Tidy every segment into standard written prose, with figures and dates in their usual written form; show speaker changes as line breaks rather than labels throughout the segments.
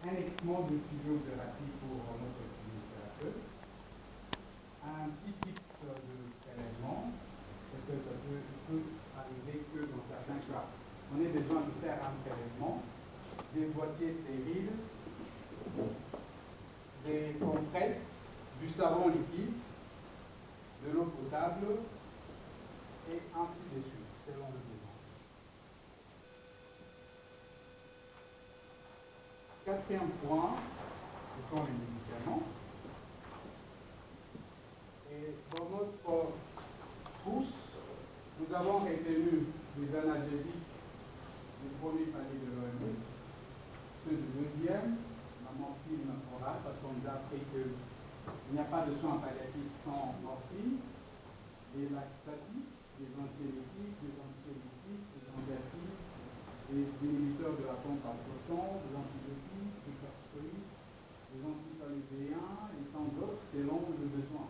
annexement de physiothérapie pour notre physiothérapeute, un petit type de prélèvement, parce que ça peut arriver que dans certains cas, on ait besoin de faire un prélèvement, des boîtiers stériles, des compresses, du savon liquide, de l'eau potable et ainsi de suite, selon le besoin. Quatrième point, ce sont les médicaments. Et dans notre pouce, nous avons retenu les analgésiques du premier palier de l'OMS, ceux du deuxième, la morphine orale, parce qu'on nous a appris qu'il n'y a pas de soins palliatifs sans morphine, des laxatifs, des antiémétiques, des anxiolytiques, des antiactifs, des inhibiteurs de la pompe à proton, des antibiotiques, des corticoïdes, des antipaluvéens et tant d'autres selon le besoin.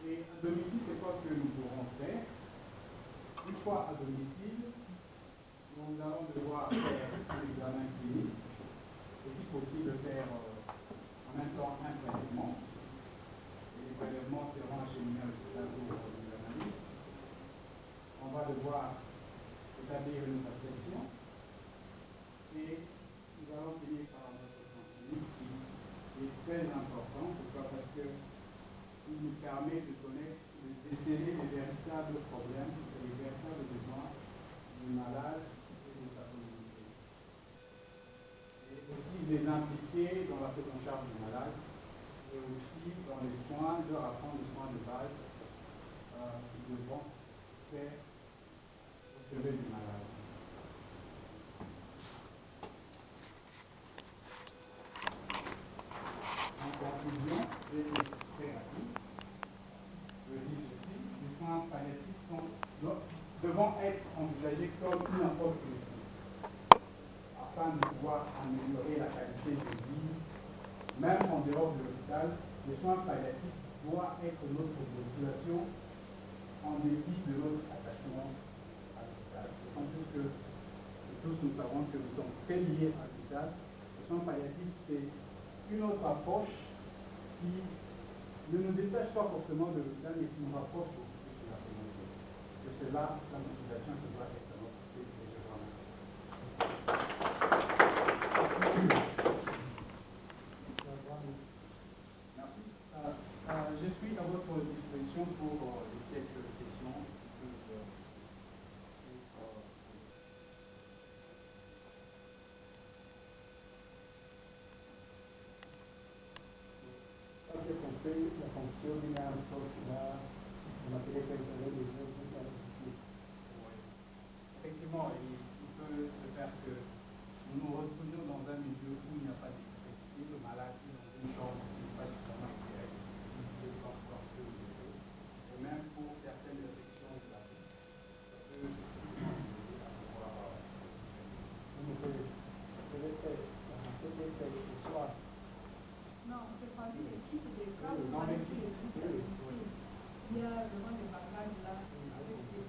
Et à domicile, c'est quoi que nous pourrons faire? Une fois à domicile, nous allons devoir faire un examen clinique et si possible faire en même temps un prélèvement. Et les prélèvements seront acheminés à l'hôpital pour les analyses. On va devoir établir une perception et nous allons finir par notre contenu qui est très important. Pourquoi? Parce qu'il nous permet de connaître, de déceler les véritables problèmes, les véritables besoins du malade et de sa communauté. Et aussi les impliquer dans la prise en charge du malade et aussi dans les soins, leur apprendre les soins de base qu'ils devront faire au chevet du malade. En conclusion, et très rapide, je dis ceci, les soins palliatifs devront être envisagés comme une approche holistique, afin de pouvoir améliorer la qualité de vie, même en dehors de l'hôpital. Les soins palliatifs doivent être notre motivation en dépit de notre attachement à l'hôpital. D'autant plus que tous nous savons que nous sommes très liés à l'hôpital. Les soins palliatifs, c'est une autre approche qui ne nous détache pas forcément de l'hôpital, mais qui nous rapproche beaucoup plus de la communauté. Et c'est là la motivation qui doit être à notre côté. Et je vous remercie. Merci. Je suis à votre disposition pour les quelques questions qui peuvent être
Qualche consiglio, la funzione di alto la materia peritoneale des autres palliatifs.
Oui. Effectivement, il peut se faire que nous nous retrouvions dans un milieu où il n'y a pas d'électricité, le malade est dans une chambre qui n'est pas suffisamment éclairée, l'humidité peut encore peu élevée, et même pour certaines affections de la bouche, ça peut effectivement aider à pouvoir
Quindi deve essere il suo.
Non, je parlais des kits des cas
dans les
palliatifs.
kits, oui.
Il y a vraiment des bagages là avec des